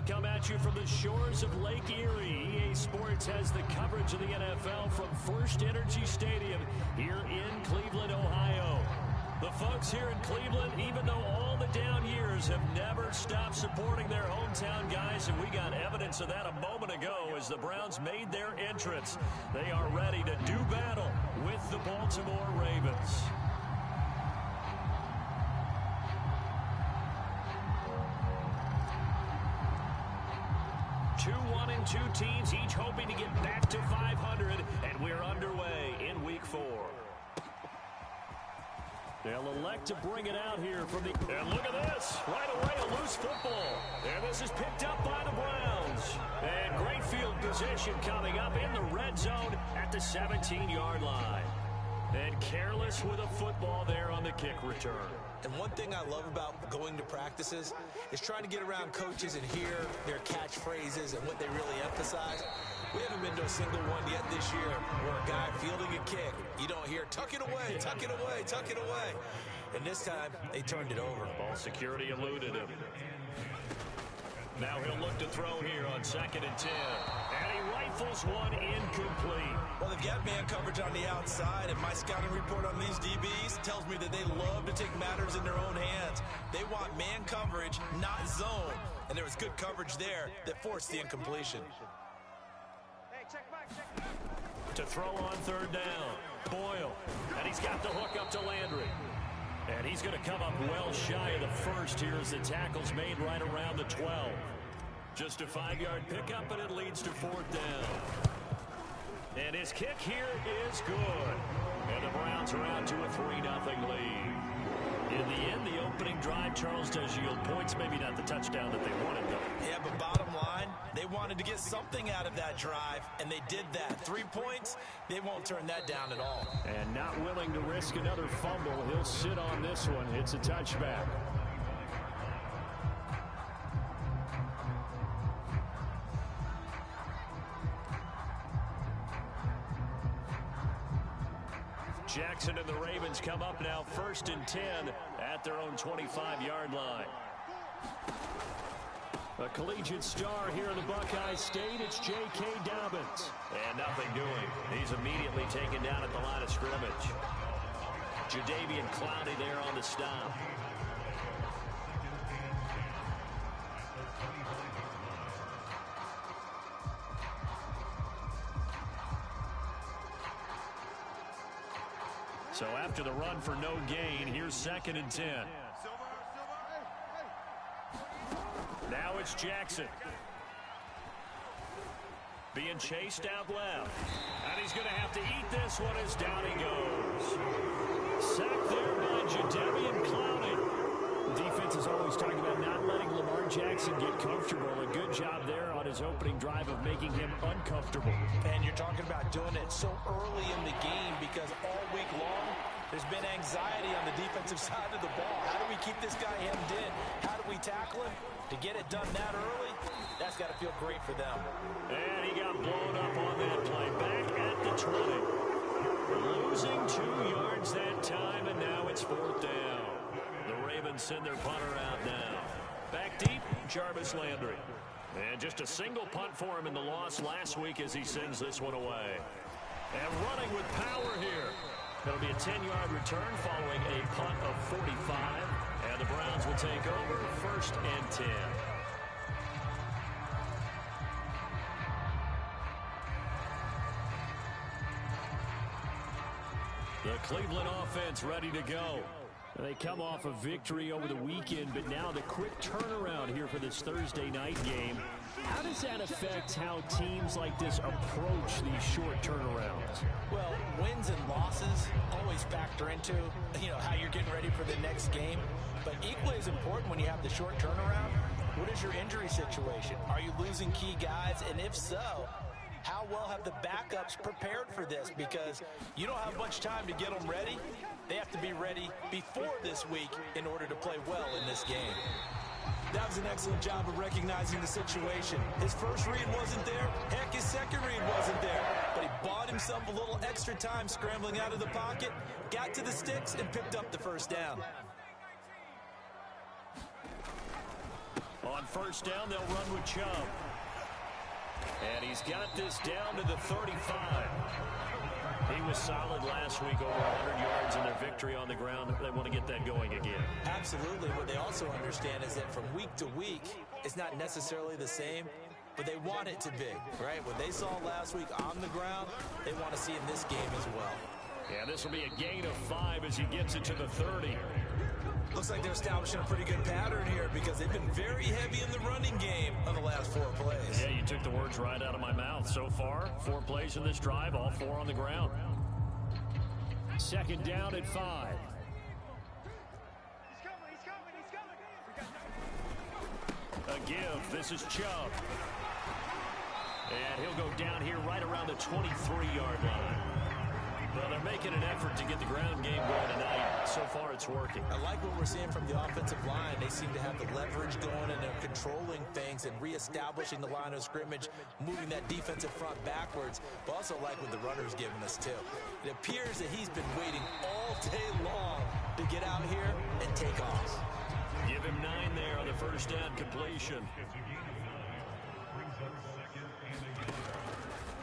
come at you from the shores of Lake Erie. EA Sports has the coverage of the NFL from First Energy Stadium here in Cleveland, Ohio. The folks here in Cleveland, even though all the down years, have never stopped supporting their hometown guys, and we got evidence of that a moment ago as the Browns made their entrance. They are ready to do battle with the Baltimore Ravens. Two teams, each hoping to get back to 500, and we're underway in Week 4. They'll elect to bring it out here from the... And look at this. Right away, a loose football. And this is picked up by the Browns. And great field position coming up in the red zone at the 17-yard line. And careless with a football there on the kick return. And one thing I love about going to practices is trying to get around coaches and hear their catchphrases and what they really emphasize. We haven't been to a single one yet this year where a guy fielding a kick, you don't hear, tuck it away, tuck it away, tuck it away. And this time, they turned it over. Ball security eluded him. Now he'll look to throw here on 2nd and 10. And he rifles one incomplete. Well, they've got man coverage on the outside, and my scouting report on these DBs tells me that they love to take matters in their own hands. They want man coverage, not zone. And there was good coverage there that forced the incompletion. To throw on 3rd down. Boyle. And he's got the hook up to Landry. And he's going to come up well shy of the first here as the tackle's made right around the 12. Just a 5-yard pickup, and it leads to 4th down. And his kick here is good. And the Browns are out to a 3-0 lead. In the end, the opening drive, Charles, does yield points. Maybe not the touchdown that they wanted, though. Yeah, but bottom line, they wanted to get something out of that drive, and they did that. 3 points, they won't turn that down at all. And not willing to risk another fumble. He'll sit on this one. It's a touchback. Jackson and the Ravens come up now 1st and 10 at their own 25-yard line. A collegiate star here in the Buckeye State, it's J.K. Dobbins. And nothing doing. He's immediately taken down at the line of scrimmage. Jadeveon Clowney there on the stop. So after the run for no gain, here's 2nd and 10. Now it's Jackson. Being chased out left. And he's going to have to eat this one as down he goes. Sacked there by Jadeveon Clowney. The defense is always talking about not letting Lamar Jackson get comfortable. A good job there on his opening drive of making him uncomfortable. And you're talking about doing it so early in the game because all week long there's been anxiety on the defensive side of the ball. How do we keep this guy hemmed in? How do we tackle him? To get it done that early, that's got to feel great for them. And he got blown up on that play. Back at the 20. Losing 2 yards that time, and now it's 4th down. The Ravens send their punter out now. Back deep, Jarvis Landry. And just a single punt for him in the loss last week as he sends this one away. And running with power here. It'll be a 10-yard return following a punt of 45. And the Browns will take over 1st and 10. The Cleveland offense ready to go. They come off a victory over the weekend, but now the quick turnaround here for this Thursday night game. How does that affect how teams like this approach these short turnarounds? Well, wins and losses always factor into, how you're getting ready for the next game. But equally as important when you have the short turnaround, what is your injury situation? Are you losing key guys? And if so, how well have the backups prepared for this? Because you don't have much time to get them ready. They have to be ready before this week in order to play well in this game. That was an excellent job of recognizing the situation. His first read wasn't there. Heck, his second read wasn't there. But he bought himself a little extra time scrambling out of the pocket, got to the sticks, and picked up the 1st down. On first down. They'll run with Chubb. And he's got this down to the 35. He was solid last week, over 100 yards in their victory on the ground. They want to get that going again. Absolutely. What they also understand is that from week to week, it's not necessarily the same, but they want it to be, right? What they saw last week on the ground, they want to see in this game as well. Yeah, this will be a gain of 5 as he gets it to the 30. Looks like they're establishing a pretty good pattern here because they've been very heavy in the running game on the last 4 plays. Yeah, you took the words right out of my mouth. So far, 4 plays in this drive, all 4 on the ground. Second down at 5. A give. This is Chubb. And he'll go down here right around the 23-yard line. Well, they're making an effort to get the ground game going tonight. So far, it's working. I like what we're seeing from the offensive line. They seem to have the leverage going, and they're controlling things and reestablishing the line of scrimmage, moving that defensive front backwards. But also like what the runner's giving us, too. It appears that he's been waiting all day long to get out here and take off. Give him 9 there on the first down completion.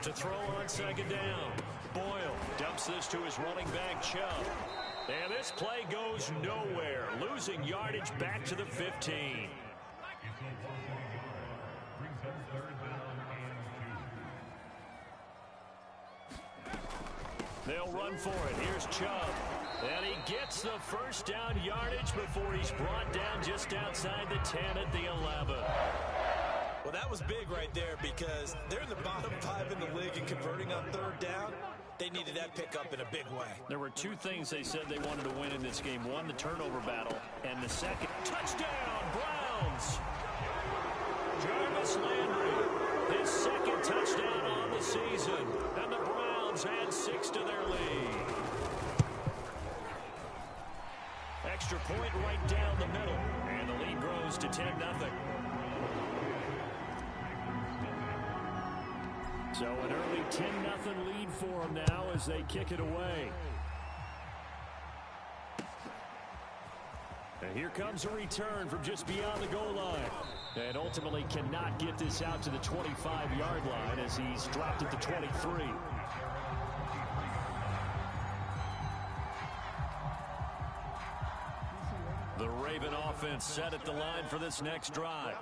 To throw on second down. Boyle dumps this to his running back, Chubb. And this play goes nowhere. Losing yardage back to the 15. They'll run for it. Here's Chubb. And he gets the first down yardage before he's brought down just outside the 10 at the 11. Well, that was big right there because they're in the bottom 5 in the league and converting on third down. They needed that pickup in a big way. There were 2 things they said they wanted to win in this game. One, the turnover battle, and the second, touchdown, Browns! Jarvis Landry, his second touchdown on the season, and the Browns add 6 to their lead. Extra point right down the middle, and the lead grows to 10-0. So an early 10-0 lead for them now as they kick it away. And here comes a return from just beyond the goal line. And ultimately cannot get this out to the 25-yard line as he's dropped at the 23. The Raven offense set at the line for this next drive.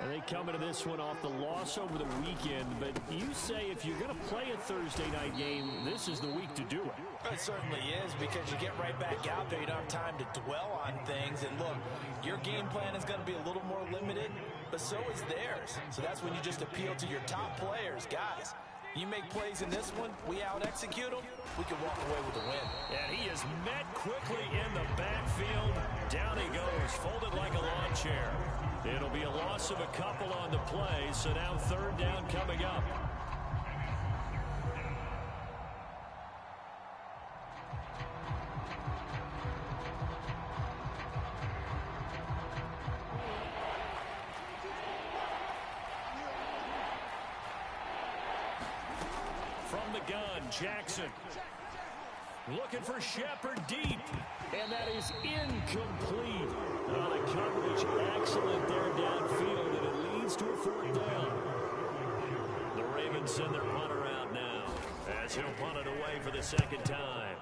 And they come into this one off the loss over the weekend. But you say if you're going to play a Thursday night game, this is the week to do it. It certainly is because you get right back out there. You don't have time to dwell on things. And look, your game plan is going to be a little more limited, but so is theirs. So that's when you just appeal to your top players. Guys, you make plays in this one, we out-execute them, we can walk away with a win. And he is met quickly in the backfield. Down he goes, folded like a lawn chair. It'll be a loss of a couple on the play, so now third down coming up. From the gun, Jackson. Looking for Shepard deep. And that is incomplete. The coverage excellent there downfield, and it leads to a fourth down. The Ravens send their punter out now as he'll punt it away for the second time.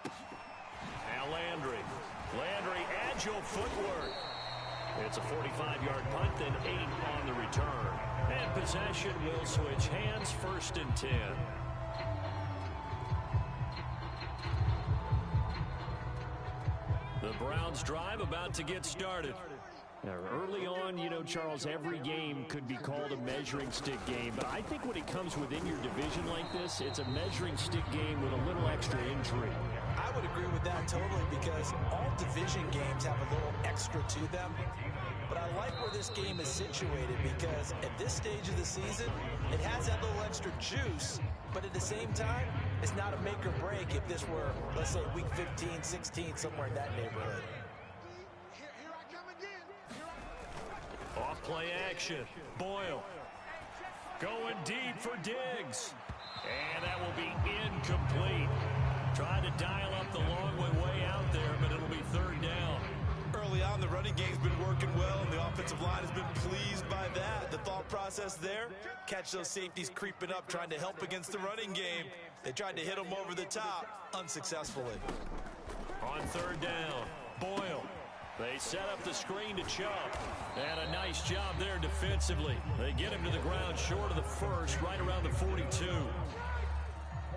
Now Landry. Landry, agile footwork. It's a 45-yard punt, then 8 on the return. And possession will switch hands, 1st and 10. The Browns drive about to get started. Now, early on, you know, Charles, every game could be called a measuring stick game. But I think when it comes within your division like this, it's a measuring stick game with a little extra intrigue. I would agree with that totally because all division games have a little extra to them. But I like where this game is situated because at this stage of the season, it has that little extra juice. But at the same time, it's not a make or break if this were, let's say, week 15, 16, somewhere in that neighborhood. Off play action. Boyle. Going deep for Diggs. And that will be incomplete. Trying to dial up the long way out there, but it'll be third down. Early on, the running game's been working well, and the offensive line has been pleased by that. The thought process there, catch those safeties creeping up, trying to help against the running game. They tried to hit them over the top, unsuccessfully. On third down, Boyle. They set up the screen to Chubb. And a nice job there defensively. They get him to the ground short of the first, right around the 42.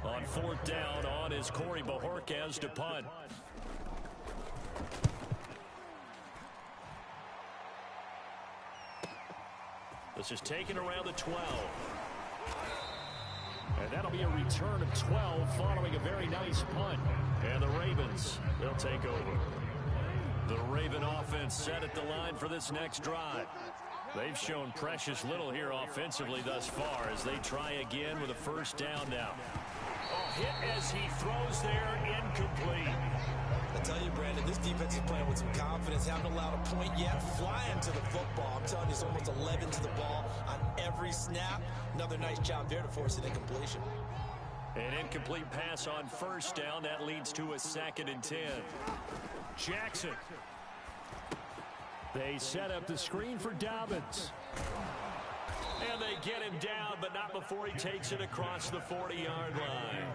On fourth down, on is Corey Bajorquez to punt. This is taken around the 12. And that'll be a return of 12 following a very nice punt. And the Ravens, they'll take over. The Raven offense set at the line for this next drive. They've shown precious little here offensively thus far as they try again with a first down now. Oh, hit as he throws there, incomplete. I tell you, Brandon, this defense is playing with some confidence. Haven't allowed a point yet. Flying to the football. I'm telling you, it's almost 11 to the ball on every snap. Another nice job there to force an incompletion. An incomplete pass on first down. That leads to a 2nd and 10. Jackson. They set up the screen for Dobbins. And they get him down, but not before he takes it across the 40-yard line.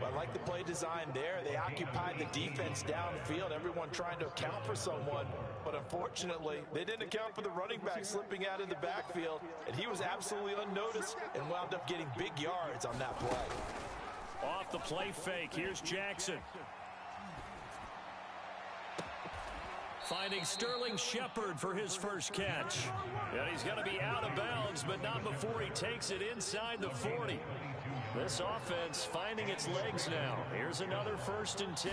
Well, I like the play design there. They occupied the defense downfield, everyone trying to account for someone. But unfortunately, they didn't account for the running back slipping out of the backfield, and he was absolutely unnoticed and wound up getting big yards on that play. Off the play fake, here's Jackson. Finding Sterling Shepard for his first catch. And he's going to be out of bounds, but not before he takes it inside the 40. This offense finding its legs now. Here's another 1st and 10.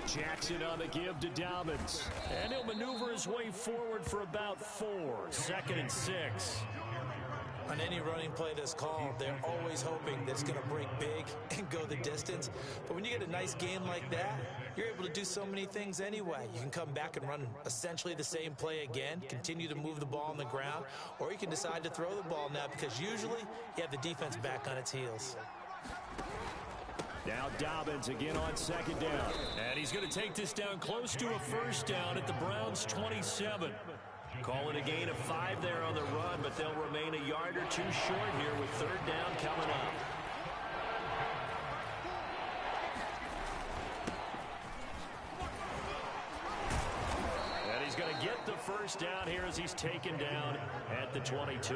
Jackson on the give to Dobbins. And he'll maneuver his way forward for about 4. 2nd and 6. On any running play that's called, they're always hoping that it's going to break big and go the distance. But when you get a nice game like that, you're able to do so many things anyway. You can come back and run essentially the same play again, continue to move the ball on the ground, or you can decide to throw the ball now because usually you have the defense back on its heels. Now Dobbins again on 2nd down. And he's going to take this down close to a first down at the Browns' 27. Call it a gain of 5 there on the run, but they'll remain a yard or 2 short here with 3rd down coming up. And he's going to get the first down here as he's taken down at the 22.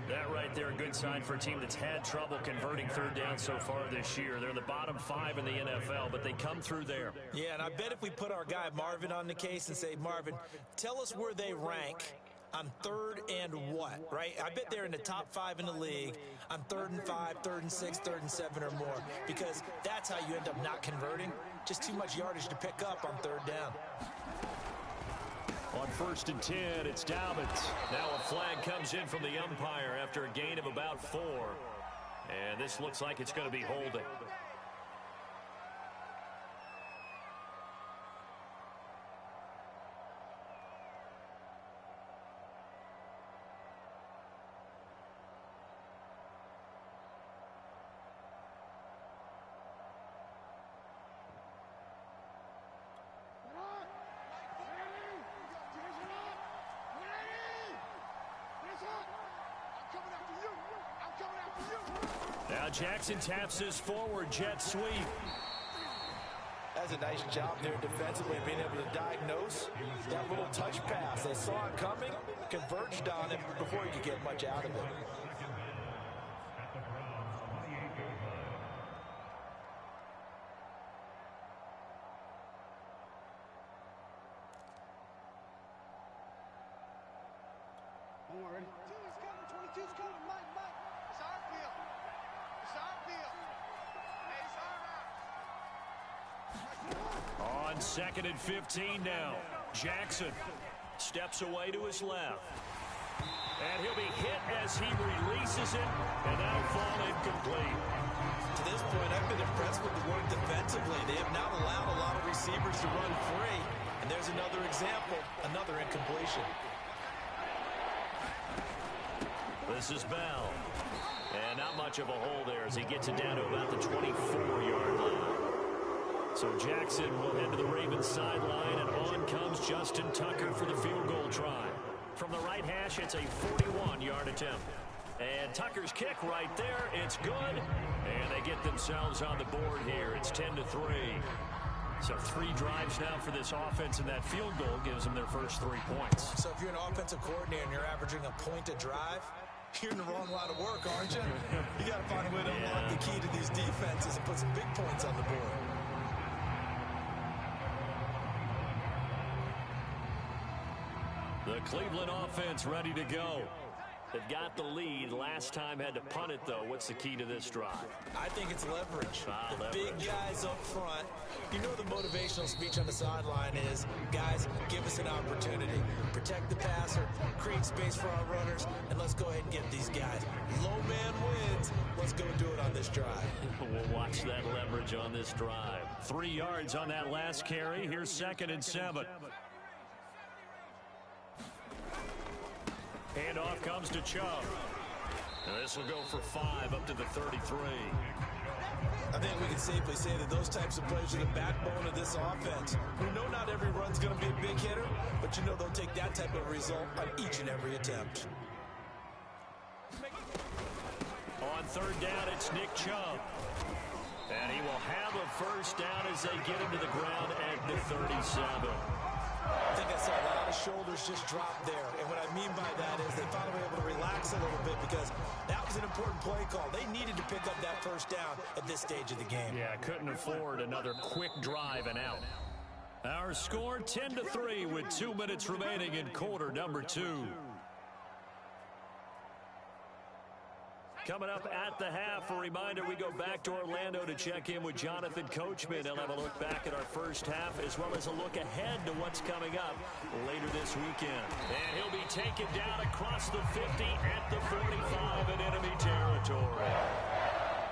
That right there, a good sign for a team that's had trouble converting 3rd down so far this year. They're in the bottom 5 in the NFL, but they come through there. Yeah, and I bet if we put our guy Marvin on the case and say, Marvin, tell us where they rank on 3rd and what, right? I bet they're in the top 5 in the league on 3rd and 5, 3rd and 6, 3rd and 7 or more, because that's how you end up not converting. Just too much yardage to pick up on 3rd down. On 1st and 10, it's Dobbins. Now a flag comes in from the umpire after a gain of about 4. And this looks like it's going to be holding. Now Jackson taps his forward jet sweep. That's a nice job there defensively, being able to diagnose that little touch pass. They saw it coming, converged on it before he could get much out of it. Don't worry. 22's coming, 22's coming, Mike. It's our field. It's our field. Hey, it's our route. On 2nd and 15 now. Jackson steps away to his left. And he'll be hit as he releases it, and that'll fall incomplete. To this point, I've been impressed with the work defensively. They have not allowed a lot of receivers to run free. And there's another example, another incompletion. This is Bell. And not much of a hole there as he gets it down to about the 24-yard line. So Jackson will head to the Ravens sideline, and on comes Justin Tucker for the field goal try. From the right hash, it's a 41-yard attempt. And Tucker's kick right there, it's good. And they get themselves on the board here. It's 10-3. So 3 drives now for this offense, and that field goal gives them their first 3 points. So if you're an offensive coordinator and you're averaging a point a drive, you're in the wrong line of work, aren't you? You got to find a way to unlock the key to these defenses and put some big points on the board. The Cleveland offense ready to go. They've got the lead. Last time had to punt it, though. What's the key to this drive? I think it's leverage. Leverage. Big guys up front. You know the motivational speech on the sideline is, guys, give us an opportunity. Protect the passer, create space for our runners, and let's go ahead and get these guys. Low man wins. Let's go do it on this drive. We'll watch that leverage on this drive. 3 yards on that last carry. Here's 2nd and 7. Handoff comes to Chubb. And this will go for 5 up to the 33. I think we can safely say that those types of plays are the backbone of this offense. We know not every run's going to be a big hitter, but you know they'll take that type of result on each and every attempt. On 3rd down, it's Nick Chubb. And he will have a first down as they get him to the ground at the 37. I think I saw a lot of shoulders just drop there. And what I mean by that is they finally were able to relax a little bit because that was an important play call. They needed to pick up that first down at this stage of the game. Yeah, couldn't afford another quick drive and out. Our score 10-3 with 2 minutes remaining in quarter number 2. Coming up at the half, a reminder, we go back to Orlando to check in with Jonathan Coachman. He'll have a look back at our first half as well as a look ahead to what's coming up later this weekend. And he'll be taken down across the 50 at the 45 in enemy territory.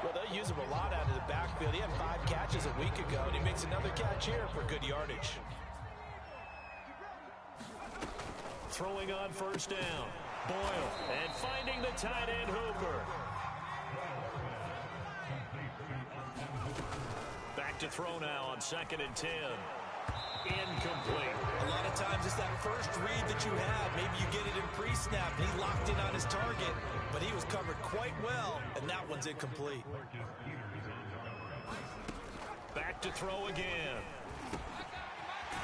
Well, they'll use him a lot out of the backfield. He had 5 catches a week ago, and he makes another catch here for good yardage. Throwing on first down. Boyle, and finding the tight end Hooper. Back to throw now on 2nd and 10. Incomplete. A lot of times it's that first read that you have. Maybe you get it in pre-snap, and he locked in on his target, but he was covered quite well, and that one's incomplete. Back to throw again.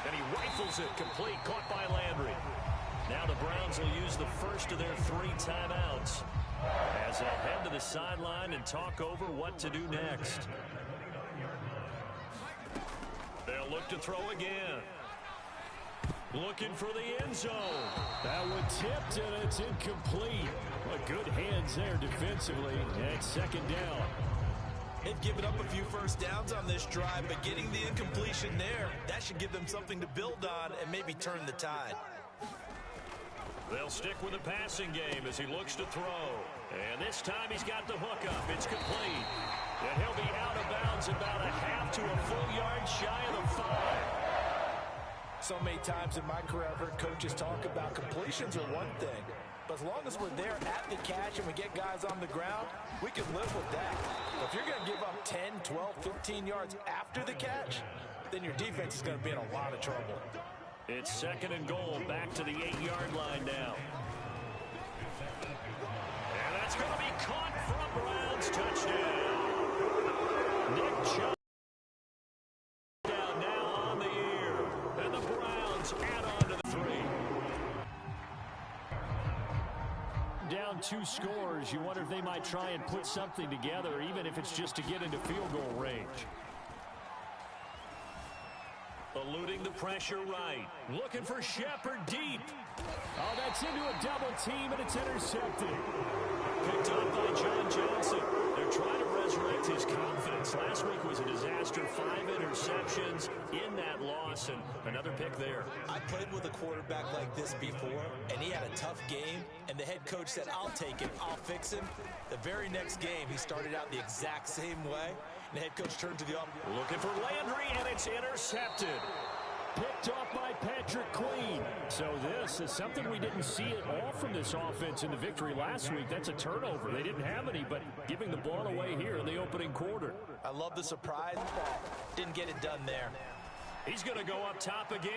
And he rifles it complete, caught by Landry. Now the Browns will use the first of their 3 timeouts as they'll head to the sideline and talk over what to do next. They'll look to throw again. Looking for the end zone. That one tipped, and it's incomplete. Well, good hands there defensively. And 2nd down. They've given up a few first downs on this drive, but getting the incompletion there, that should give them something to build on and maybe turn the tide. They'll stick with the passing game as he looks to throw. And this time he's got the hook up. It's complete. And he'll be out of bounds about a half to a full yard shy of the 5. So many times in my career I've heard coaches talk about completions are one thing. But as long as we're there at the catch and we get guys on the ground, we can live with that. But if you're going to give up 10, 12, 15 yards after the catch, then your defense is going to be in a lot of trouble. It's 2nd and goal, back to the 8-yard line now. And that's going to be caught from Browns. Touchdown. Nick Chubb down now on the year. And the Browns add on to the 3. Down 2 scores, you wonder if they might try and put something together, even if it's just to get into field goal range. Eluding the pressure right. Looking for Shepard deep. Oh, that's into a double team, and it's intercepted. Picked up by John Johnson. They're trying to resurrect his confidence. Last week was a disaster. 5 interceptions in that loss, and another pick there. I played with a quarterback like this before, and he had a tough game, and the head coach said, I'll take him, I'll fix him. The very next game, he started out the exact same way. The head coach turned to the offense. Looking for Landry, and it's intercepted. Picked off by Patrick Queen. So this is something we didn't see at all from this offense in the victory last week. That's a turnover. They didn't have any, but giving the ball away here in the opening quarter. I love the surprise. Didn't get it done there. He's going to go up top again.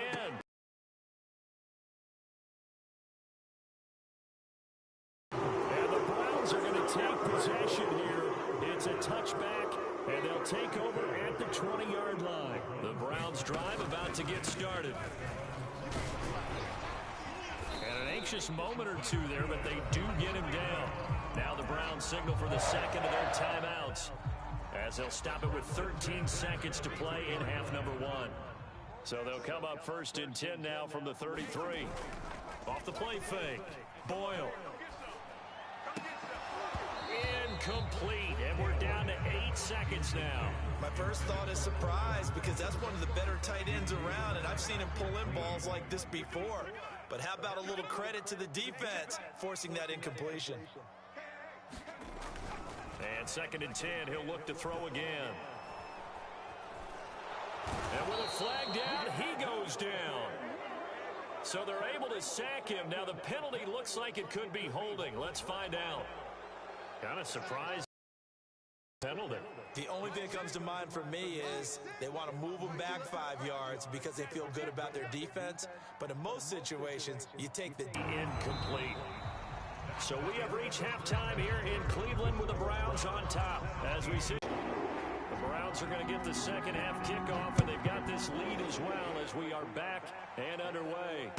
And the Browns are going to take possession here. It's a touchback, and they'll take over at the 20-yard line. The Browns drive about to get started. And an anxious moment or two there, but they do get him down. Now the Browns signal for the second of their timeouts, as they'll stop it with 13 seconds to play in half number one. So they'll come up first and 10 now from the 33. Off the play fake. Boyle. Incomplete, and we're down to 8 seconds now. My first thought is surprise, because that's one of the better tight ends around, and I've seen him pull in balls like this before. But how about a little credit to the defense forcing that incompletion? And second and 10, he'll look to throw again. And with a flag down, he goes down. So they're able to sack him. Now the penalty looks like it could be holding. Let's find out. Kind of surprised penalty. The only thing that comes to mind for me is they want to move them back 5 yards because they feel good about their defense. But in most situations, you take the incomplete. So we have reached halftime here in Cleveland with the Browns on top. As we see, the Browns are going to get the second half kickoff, and they've got this lead as well as we are back and underway.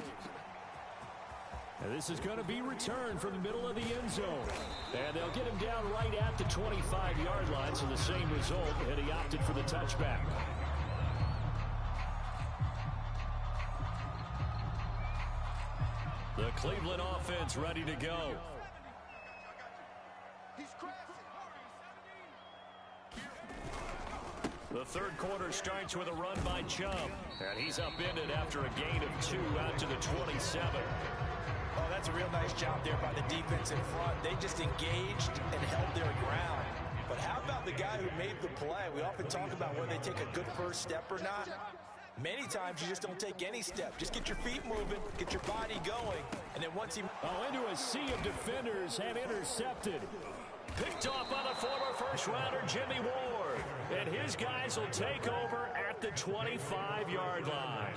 And this is going to be returned from the middle of the end zone. And they'll get him down right at the 25-yard line, so the same result, and he opted for the touchback. The Cleveland offense ready to go. The third quarter starts with a run by Chubb. And he's upended after a gain of 2 out to the 27. Oh, that's a real nice job there by the defense in front. They just engaged and held their ground. But how about the guy who made the play? We often talk about whether they take a good first step or not. Many times you just don't take any step. Just get your feet moving, get your body going, and then once he... into a sea of defenders and intercepted. Picked off by the former first-rounder Jimmy Ward. And his guys will take over at the 25-yard line.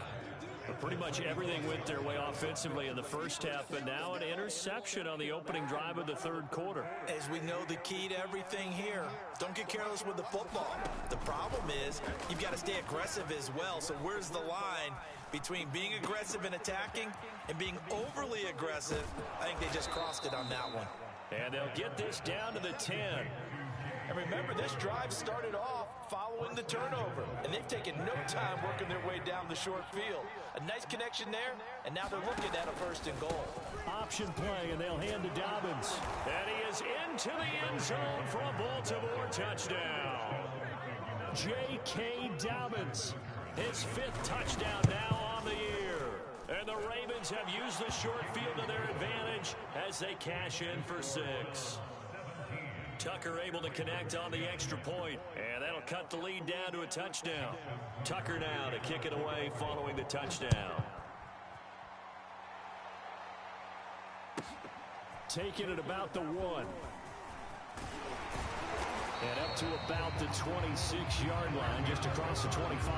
But pretty much everything went their way offensively in the first half, but now an interception on the opening drive of the third quarter. As we know, the key to everything here, don't get careless with the football. The problem is you've got to stay aggressive as well. So where's the line between being aggressive and attacking and being overly aggressive? I think they just crossed it on that one. And they'll get this down to the 10. And remember, this drive started off following the turnover, and they've taken no time working their way down the short field. A nice connection there, and now they're looking at a first and goal. Option play, and they'll hand to Dobbins. And he is into the end zone for a Baltimore touchdown. J.K. Dobbins, his 5th touchdown now on the year. And the Ravens have used the short field to their advantage as they cash in for 6. Tucker able to connect on the extra point, and that'll cut the lead down to a touchdown. Tucker now to kick it away following the touchdown. Taking it about the 1. And up to about the 26-yard line, just across the 25.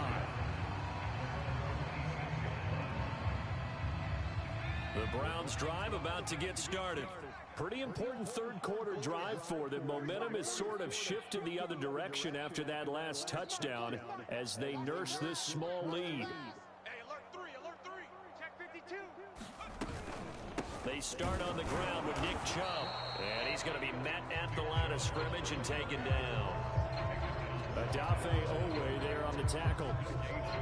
The Browns drive about to get started. Pretty important third quarter drive for them. Momentum has sort of shifted the other direction after that last touchdown as they nurse this small lead. Hey, alert 3, check 52. They start on the ground with Nick Chubb, and he's going to be met at the line of scrimmage and taken down. Adafe Owe there on the tackle.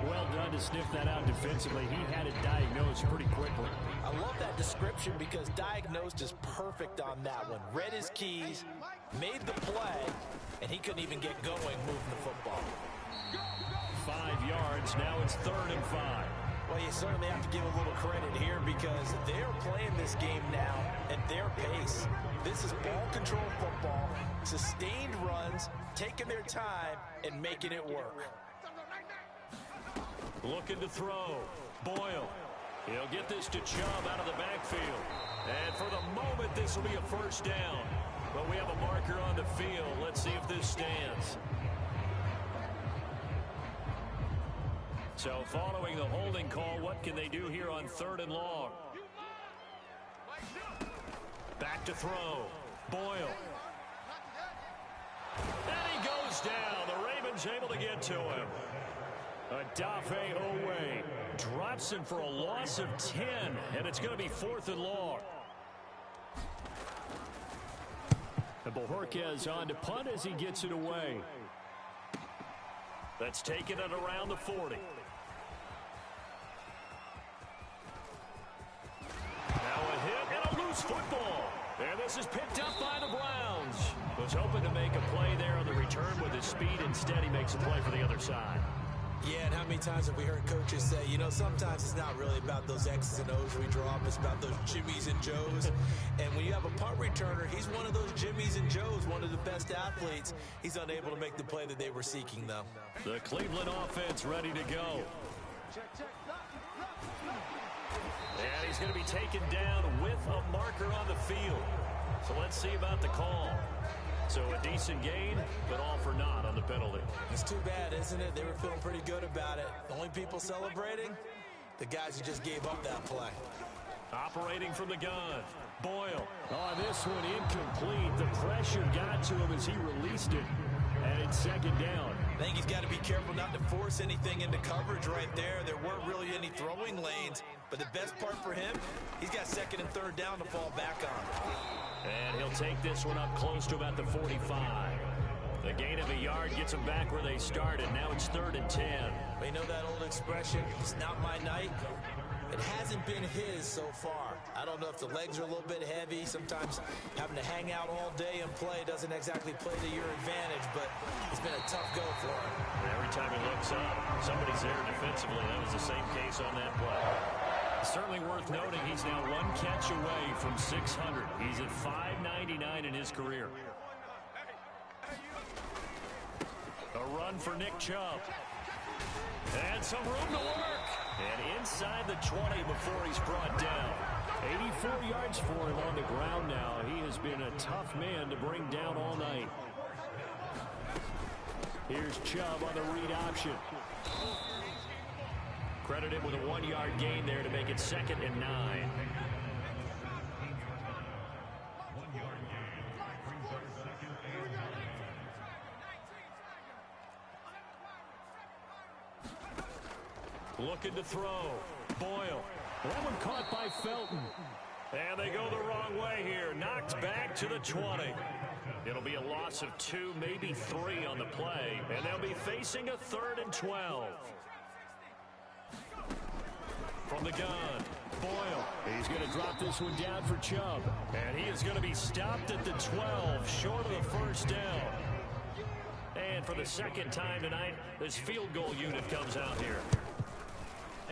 Well done to sniff that out defensively. He had it diagnosed pretty quickly. I love that description because diagnosed is perfect on that one. Read his keys, made the play, and he couldn't even get going moving the football. 5 yards. Now it's 3rd and 5. Well, you certainly have to give a little credit here because they're playing this game now at their pace. This is ball control football, sustained runs, taking their time, and making it work. Looking to throw. Boyle. He'll get this to Chubb out of the backfield. And for the moment, this will be a first down. But we have a marker on the field. Let's see if this stands. So following the holding call, what can they do here on 3rd and long? Back to throw. Boyle. And he goes down. The Ravens able to get to him. Adafe Owe drops him for a loss of 10, and it's going to be 4th and long. And Bojorquez on to punt as he gets it away. That's taken it around the 40. Now a hit and a loose football. And this is picked up by the Browns. Was hoping to make a play there on the return with his speed. Instead, he makes a play for the other side. Yeah, and how many times have we heard coaches say, you know, sometimes it's not really about those X's and O's we draw up. It's about those Jimmies and Joes. And when you have a punt returner, he's one of those Jimmies and Joes, one of the best athletes. He's unable to make the play that they were seeking, though. The Cleveland offense ready to go. And he's going to be taken down with a marker on the field. So let's see about the call. So a decent gain, but all for naught on the penalty. It's too bad, isn't it? They were feeling pretty good about it. The only people celebrating, the guys who just gave up that play. Operating from the gun, Boyle. On this one, incomplete. The pressure got to him as he released it. And it's 2nd down. I think he's got to be careful not to force anything into coverage right there. There weren't really any throwing lanes. But the best part for him, he's got 2nd and 3rd down to fall back on. And he'll take this one up close to about the 45. The gain of a yard gets them back where they started. Now it's 3rd and 10. We know that old expression, it's not my night. It hasn't been his so far. I don't know if the legs are a little bit heavy. Sometimes having to hang out all day and play doesn't exactly play to your advantage, but it's been a tough go for him. Every time he looks up, somebody's there defensively. That was the same case on that play. Certainly worth noting he's now 1 catch away from 600. He's at 599 in his career. A run for Nick Chubb. And some room to work. And inside the 20 before he's brought down. 84 yards for him on the ground now. He has been a tough man to bring down all night. Here's Chubb on the read option. Credited with a 1-yard gain there to make it 2nd and 9. Looking to throw. Boyle. That one caught by Felton. And they go the wrong way here. Knocked back to the 20. It'll be a loss of 2, maybe 3 on the play. And they'll be facing a 3rd and 12. From the gun, Boyle. He's going to drop this one down for Chubb. And he is going to be stopped at the 12, short of the first down. And for the 2nd time tonight, this field goal unit comes out here.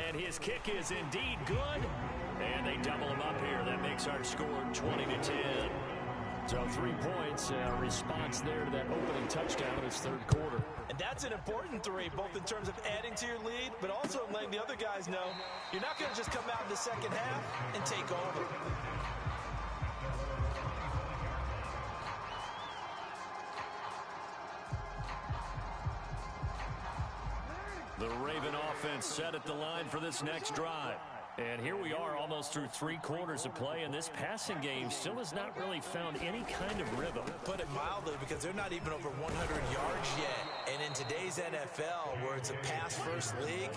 And his kick is indeed good. And they double him up here. That makes our score 20-10. So 3 points, a response there to that opening touchdown in his 3rd quarter. And that's an important 3, both in terms of adding to your lead, but also letting the other guys know you're not going to just come out in the 2nd half and take over. The Raven offense set at the line for this next drive. And here we are almost through 3 quarters of play, and this passing game still has not really found any kind of rhythm. Put it mildly, because they're not even over 100 yards yet. And in today's NFL, where it's a pass-first league,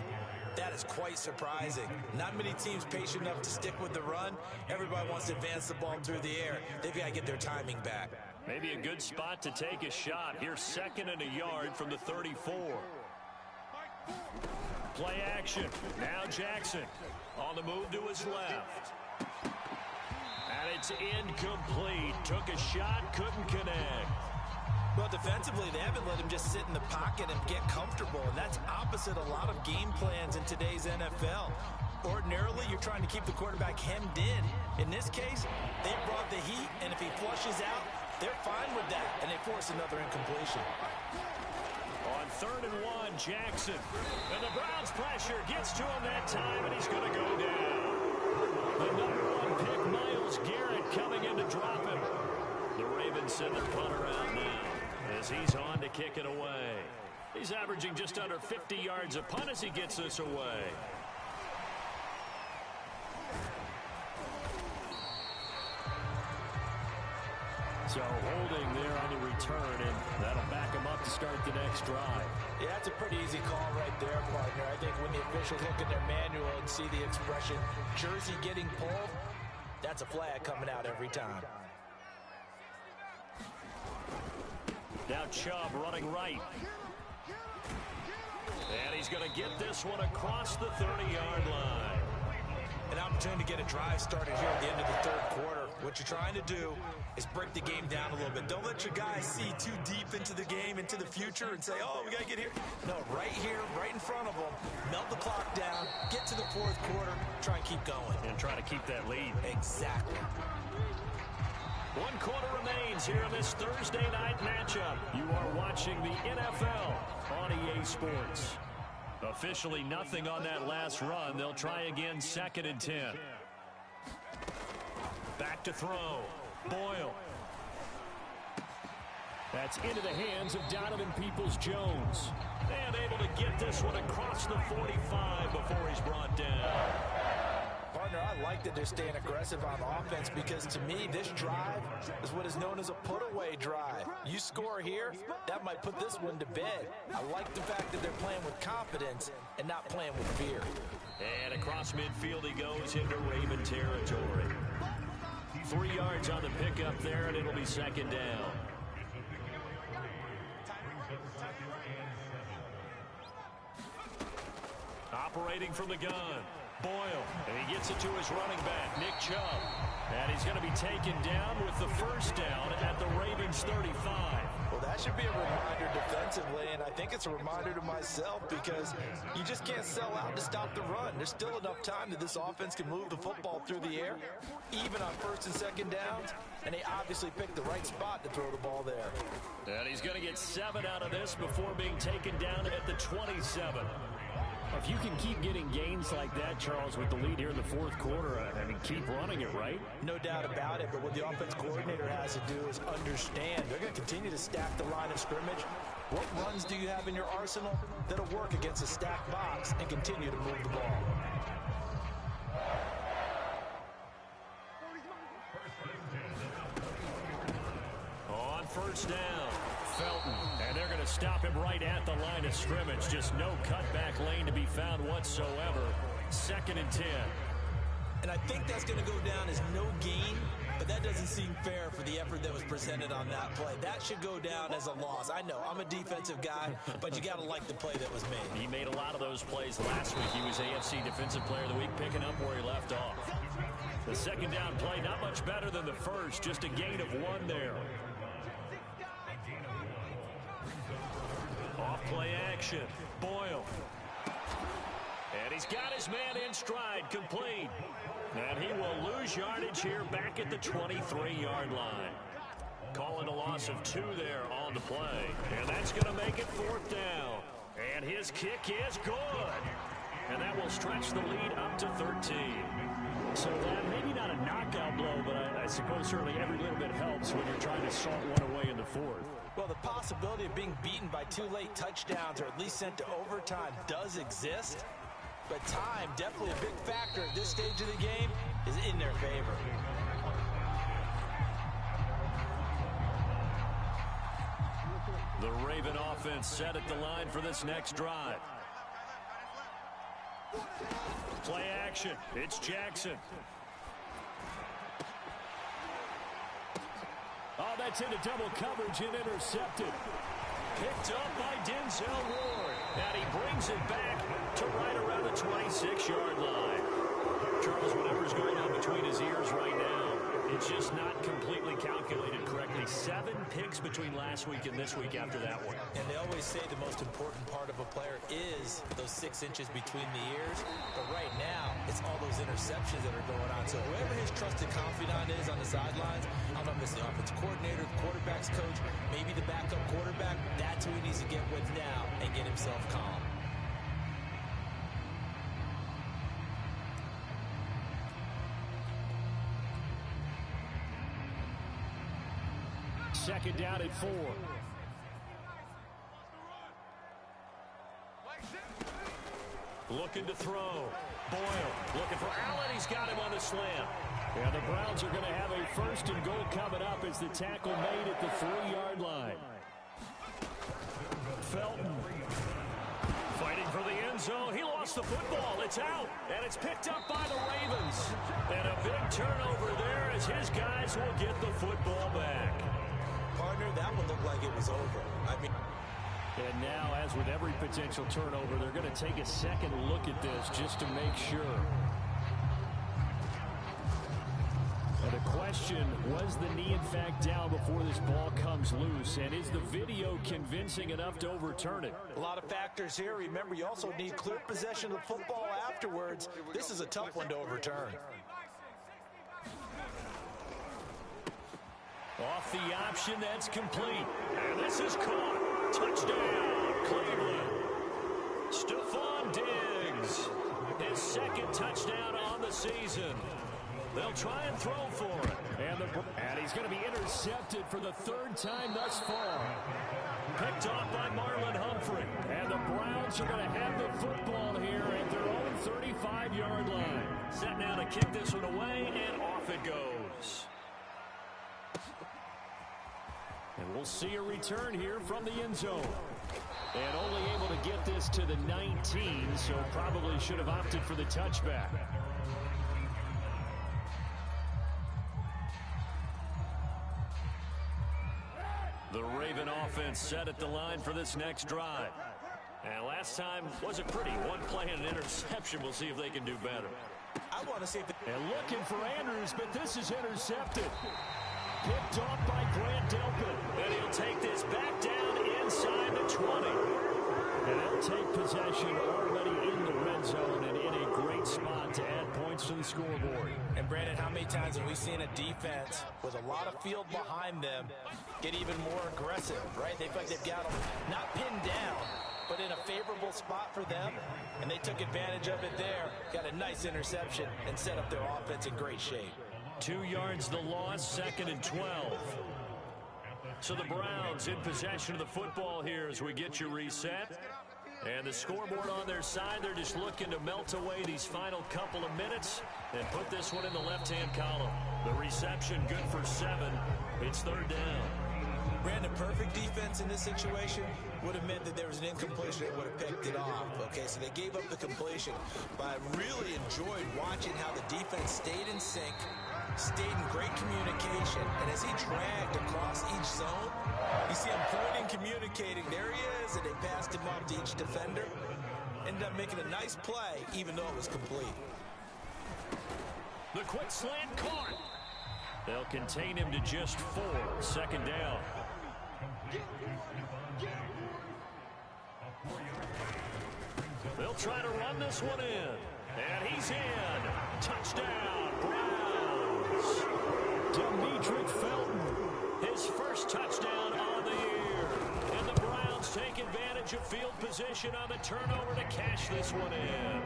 that is quite surprising. Not many teams patient enough to stick with the run. Everybody wants to advance the ball through the air. They've got to get their timing back. Maybe a good spot to take a shot. Here's 2nd and a yard from the 34. Play action. Now Jackson on the move to his left. And it's incomplete. Took a shot, couldn't connect. Well, defensively, they haven't let him just sit in the pocket and get comfortable, and that's opposite a lot of game plans in today's NFL. Ordinarily, you're trying to keep the quarterback hemmed in. In this case, they brought the heat, and if he flushes out, they're fine with that, and they force another incompletion. On 3rd and 1, Jackson. And the Browns' pressure gets to him that time, and he's going to go down. Ravens send their punter out now as he's on to kick it away. He's averaging just under 50 yards a punt as he gets this away. So holding there on the return, and that'll back him up to start the next drive. Yeah, that's a pretty easy call right there, partner. I think when the officials look at their manual and see the expression, jersey getting pulled, that's a flag coming out every time. Now Chubb running right. And he's going to get this one across the 30-yard line. An opportunity to get a drive started here at the end of the third quarter. What you're trying to do is break the game down a little bit. Don't let your guys see too deep into the game, into the future, and say, oh, we got to get here. No, right here, right in front of them. Melt the clock down, get to the fourth quarter, try and keep going. And try to keep that lead. Exactly. 1 quarter remains here in this Thursday night matchup. You are watching the NFL on EA Sports. Officially nothing on that last run. They'll try again, 2nd and 10. Back to throw. Boyle. That's into the hands of Donovan Peoples-Jones. And able to get this one across the 45 before he's brought down. Partner, I like that they're staying aggressive on offense because to me, this drive is what is known as a put-away drive. You score here, that might put this one to bed. I like the fact that they're playing with confidence and not playing with fear. And across midfield he goes into Raven territory. 3 yards on the pickup there, and it'll be 2nd down. Operating from the gun. Boyle, and he gets it to his running back, Nick Chubb. And he's going to be taken down with the first down at the Ravens 35. Well, that should be a reminder defensively, and I think it's a reminder to myself because you just can't sell out to stop the run. There's still enough time that this offense can move the football through the air, even on 1st and 2nd downs, and they obviously picked the right spot to throw the ball there. And he's going to get 7 out of this before being taken down at the 27. If you can keep getting gains like that, Charles, with the lead here in the fourth quarter, I mean, keep running it, right? No doubt about it, but what the offense coordinator has to do is understand they're going to continue to stack the line of scrimmage. What runs do you have in your arsenal that'll work against a stacked box and continue to move the ball? On 1st down, Felton. And they're going to stop him right at the line of scrimmage. Just no cutback lane to be found whatsoever. 2nd and 10. And I think that's going to go down as no gain, but that doesn't seem fair for the effort that was presented on that play. That should go down as a loss. I know, I'm a defensive guy, but you got to like the play that was made. He made a lot of those plays last week. He was AFC Defensive Player of the Week, picking up where he left off. The 2nd down play, not much better than the first, just a gain of 1 there. Off play action, Boyle. And he's got his man in stride, complete. And he will lose yardage here back at the 23-yard line. Calling a loss of 2 there on the play. And that's going to make it 4th down. And his kick is good. And that will stretch the lead up to 13. So that maybe not a knockout blow, but I suppose certainly every little bit helps when you're trying to salt one away in the fourth. Well, the possibility of being beaten by 2 late touchdowns or at least sent to overtime does exist. But time, definitely a big factor at this stage of the game, is in their favor. The Raven offense set at the line for this next drive. Play action. It's Jackson. Oh, that's into double coverage and intercepted. Picked up by Denzel Ward. And he brings it back to right around the 26-yard line. Charles, whatever's going on between his ears right now, it's just not completely calculated correctly. 7 picks between last week and this week after that one. And they always say the most important part of a player is those 6 inches between the ears. But right now, it's all those interceptions that are going on. So whoever his trusted confidant is on the sidelines, I don't know if it's the offense coordinator, the quarterback's coach, maybe the backup quarterback, that's who he needs to get with now and get himself calm. Second down at 4. Looking to throw. Boyle looking for Allen. He's got him on the slam. Yeah, the Browns are going to have a first and goal coming up as the tackle made at the 3-yard line. Felton Fighting for the end zone. He lost the football. It's out. And it's picked up by the Ravens. And a big turnover there as his guys will get the football back. Partner, that one looked like it was over. And now, as with every potential turnover, they're going to take a second look at this just to make sure. And the question, was the knee in fact down before this ball comes loose? And is the video convincing enough to overturn it? A lot of factors here. Remember, you also need clear possession of the football afterwards. This is a tough one to overturn. Off the option, that's complete. And this is caught. Touchdown, Cleveland. Stephon Diggs, his second touchdown on the season. They'll try and throw for it. And he's going to be intercepted for the third time thus far. Picked off by Marlon Humphrey. And the Browns are going to have the football here at their own 35-yard line. Set now to kick this one away, and off it goes. And we'll see a return here from the end zone. And only able to get this to the 19, so probably should have opted for the touchback. The Raven offense set at the line for this next drive. And last time wasn't pretty. One play and an interception. We'll see if they can do better. I want to see if and looking for Andrews, but this is intercepted. Picked off by Grant Delpit. And he'll take this back down inside the 20. And they'll take possession already in the red zone and in a great spot to add points to the scoreboard. And Brandon, how many times have we seen a defense with a lot of field behind them get even more aggressive, right? They feel like they've got them not pinned down, but in a favorable spot for them, and they took advantage of it there, got a nice interception, and set up their offense in great shape. 2 yards the loss, 2nd and 12. So the Browns in possession of the football here as we get you reset. And the scoreboard on their side, they're just looking to melt away these final couple of minutes and put this one in the left-hand column. The reception good for 7. It's 3rd down. Brandon, perfect defense in this situation would have meant that there was an incompletion that would have picked it off. Okay, so they gave up the completion. But I really enjoyed watching how the defense stayed in sync, stayed in great communication, and as he dragged across each zone, you see him pointing, communicating. There he is, and they passed him up to each defender. Ended up making a nice play, even though it was complete. The quick slant caught. They'll contain him to just 4. 2nd down. They'll try to run this one in. And he's in. Touchdown, Browns. Demetric Felton. His first touchdown on the year. And the Browns take advantage of field position on the turnover to cash this one in.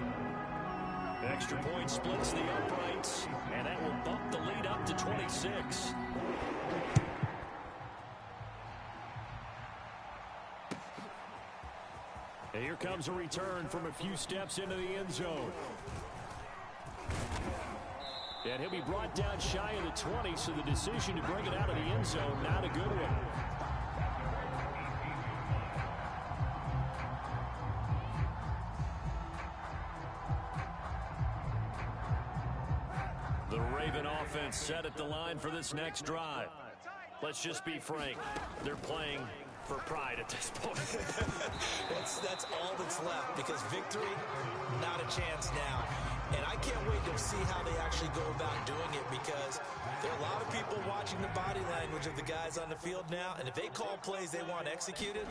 Extra point splits the uprights, and that will bump the lead up to 26. And here comes a return from a few steps into the end zone. And he'll be brought down shy of the 20, so the decision to bring it out of the end zone, not a good one. The Raven offense set at the line for this next drive. Let's just be frank. They're playing for pride at this point. That's all that's left, because victory, not a chance now. And I can't wait to see how they actually go about doing it, because there are a lot of people watching the body language of the guys on the field now, and if they call plays they want executed,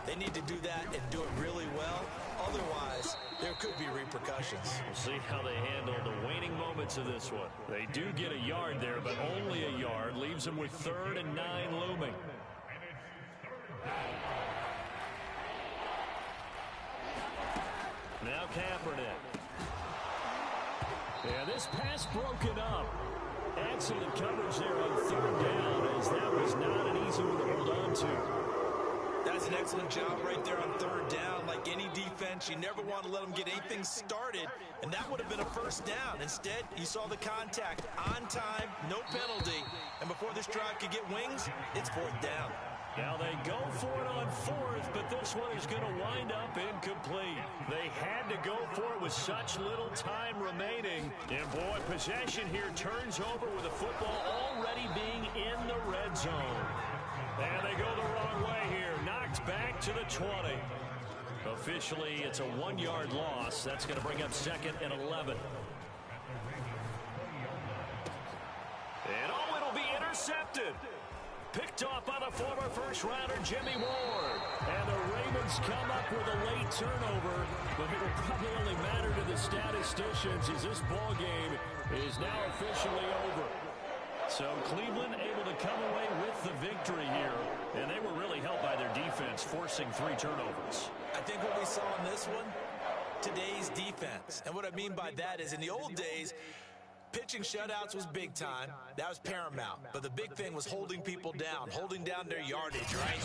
they need to do that and do it really well. Otherwise, there could be repercussions. We'll see how they handle the waning moments of this one. They do get a yard there, but only a yard. Leaves them with 3rd and 9 looming. Now Kaepernick. Yeah, this pass broken up. Excellent coverage there on third down, as that was not an easy one to hold on to. That's an excellent job right there on third down. Like any defense, you never want to let them get anything started, and that would have been a first down. Instead, you saw the contact on time, no penalty, and before this drive could get wings, it's fourth down. Now they go for it on fourth, but this one is going to wind up incomplete. They had to go for it with such little time remaining. And boy, possession here turns over with the football already being in the red zone. And they go the wrong way here. Knocked back to the 20. Officially, it's a 1-yard loss. That's going to bring up 2nd and 11. And oh, it'll be intercepted. Picked off by the former first-rounder Jimmy Ward. And the Ravens come up with a late turnover, but it will probably only matter to the statisticians as this ball game is now officially over. So Cleveland able to come away with the victory here, and they were really helped by their defense, forcing 3 turnovers. I think what we saw in this one, today's defense. And what I mean by that is in the old days, pitching shutouts was big time. That was paramount. But the big thing was holding people down, holding down their yardage, right?